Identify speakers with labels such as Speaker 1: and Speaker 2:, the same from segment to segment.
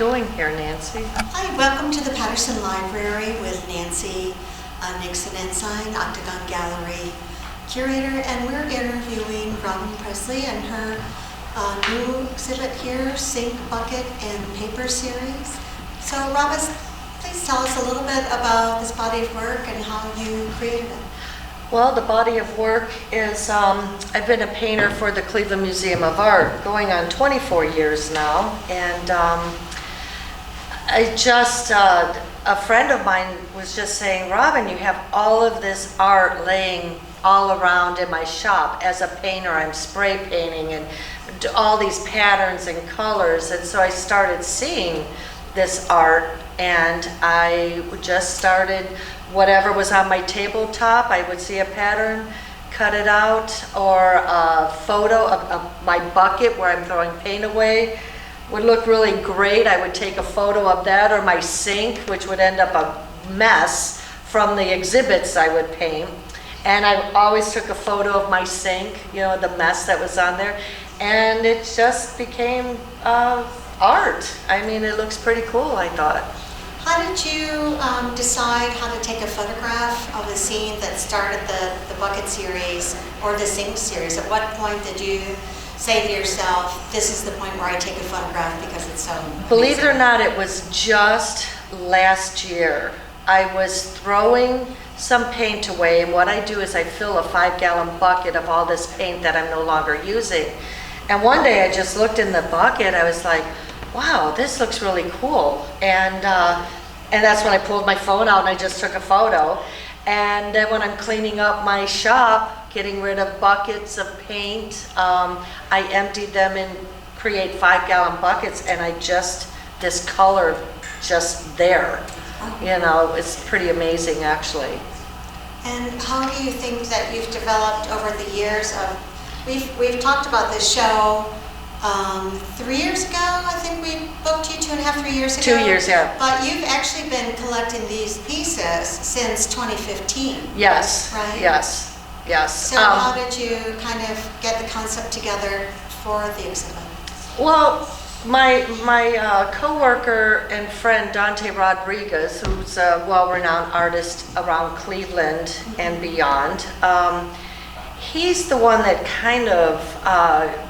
Speaker 1: doing here, Nancy?
Speaker 2: Hi, welcome to the Patterson Library with Nancy Nixon Ensign, Octagon Gallery curator, and we're interviewing Robin Presley and her new exhibit here, Sink, Bucket, and Paper series. So Robin, please tell us a little bit about this body of work and how you created it.
Speaker 1: Well, the body of work is, I've been a painter for the Cleveland Museum of Art going on 24 years now, and a friend of mine was just saying, Robin, you have all of this art laying all around in my shop. As a painter, I'm spray painting and all these patterns and colors, and so I started seeing this art, and I just started whatever was on my tabletop. I would see a pattern, cut it out, or a photo of my bucket where I'm throwing paint away would look really great. I would take a photo of that, or my sink, which would end up a mess from the exhibits I would paint. And I always took a photo of my sink, you know, the mess that was on there, and it just became art. I mean, it looks pretty cool, I thought.
Speaker 2: How did you decide how to take a photograph of a scene that started the Bucket series or the Sink series? At what point did you say to yourself, this is the point where I take a photograph because it's so amazing?
Speaker 1: Believe it or not, it was just last year. I was throwing some paint away, and what I do is I fill a 5-gallon bucket of all this paint that I'm no longer using. And one day I just looked in the bucket, I was like, wow, this looks really cool. And that's when I pulled my phone out and I just took a photo. And then when I'm cleaning up my shop, getting rid of buckets of paint, I emptied them and create 5-gallon buckets, and this color just there. You know, it's pretty amazing actually.
Speaker 2: And how do you think that you've developed over the years of, we've talked about this show 3 years ago, I think we booked you 2.5, 3 years ago.
Speaker 1: 2 years, yeah.
Speaker 2: But you've actually been collecting these pieces since 2015.
Speaker 1: Yes,
Speaker 2: right?
Speaker 1: Yes, yes.
Speaker 2: So how did you kind of get the concept together for the exhibit?
Speaker 1: Well, my co-worker and friend Dante Rodriguez, who's a well-renowned artist around Cleveland and beyond, he's the one that kind of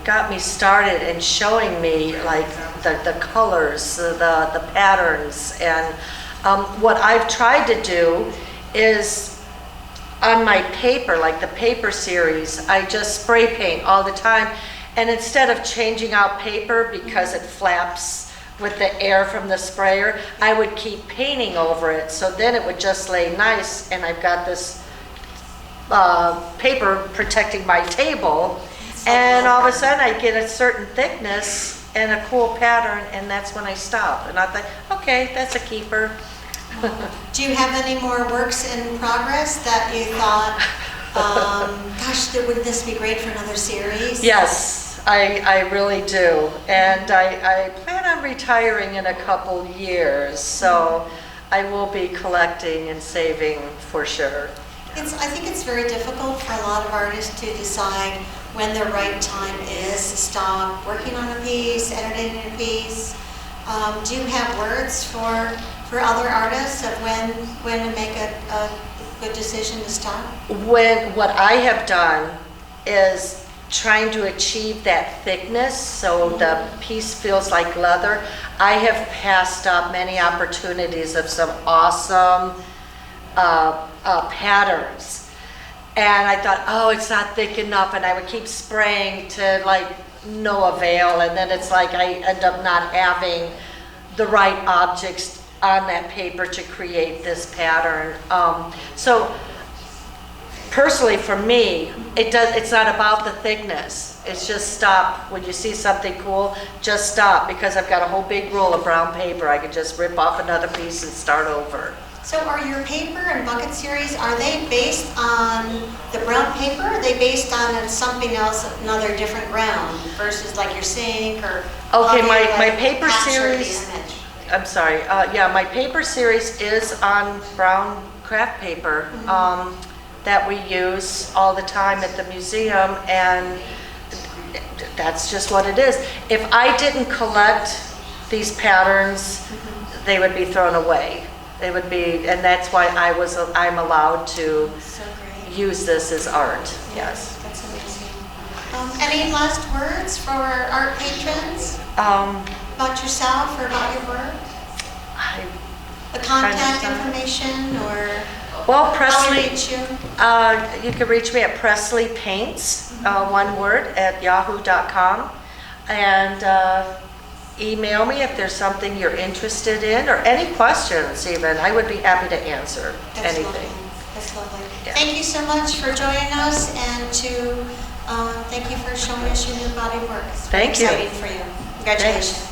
Speaker 1: got me started in showing me like the colors, the patterns, and what I've tried to do is on my paper, like the paper series, I just spray paint all the time. And instead of changing out paper because it flaps with the air from the sprayer, I would keep painting over it. So then it would just lay nice, and I've got this paper protecting my table. And all of a sudden I get a certain thickness and a cool pattern, and that's when I stop. And I think, okay, that's a keeper.
Speaker 2: Do you have any more works in progress that you thought, gosh, wouldn't this be great for another series?
Speaker 1: Yes, I really do. And I plan on retiring in a couple years, so I will be collecting and saving for sure.
Speaker 2: I think it's very difficult for a lot of artists to decide when the right time is to stop working on a piece, editing a piece. Do you have words for other artists of when to make a good decision to stop?
Speaker 1: What I have done is trying to achieve that thickness so the piece feels like leather. I have passed up many opportunities of some awesome patterns, and I thought, oh, it's not thick enough, and I would keep spraying to like no avail, and then it's like I end up not having the right objects on that paper to create this pattern. So personally for me, it's not about the thickness. It's just stop. When you see something cool, just stop, because I've got a whole big roll of brown paper. I can just rip off another piece and start over.
Speaker 2: So are your paper and bucket series, are they based on the brown paper, or are they based on something else, another different ground, versus like your sink, or
Speaker 1: okay, my
Speaker 2: like
Speaker 1: paper series, I'm sorry, yeah, my paper series is on brown craft paper that we use all the time at the museum, and that's just what it is. If I didn't collect these patterns, they would be thrown away. They would be, and that's why I'm allowed to
Speaker 2: So great.
Speaker 1: use this as art, yes.
Speaker 2: That's amazing. Any last words for our art patrons about yourself or about your work? The contact information or
Speaker 1: Well,
Speaker 2: how we
Speaker 1: Presley,
Speaker 2: reach you?
Speaker 1: you can reach me at Presley Paints, one word, at yahoo.com. And email me if there's something you're interested in or any questions even. I would be happy to answer
Speaker 2: That's
Speaker 1: anything.
Speaker 2: lovely. That's lovely.
Speaker 1: Yeah.
Speaker 2: Thank you so much for joining us and thank you for showing us your new body of work. It's very
Speaker 1: Thank you.
Speaker 2: exciting for you. Congratulations.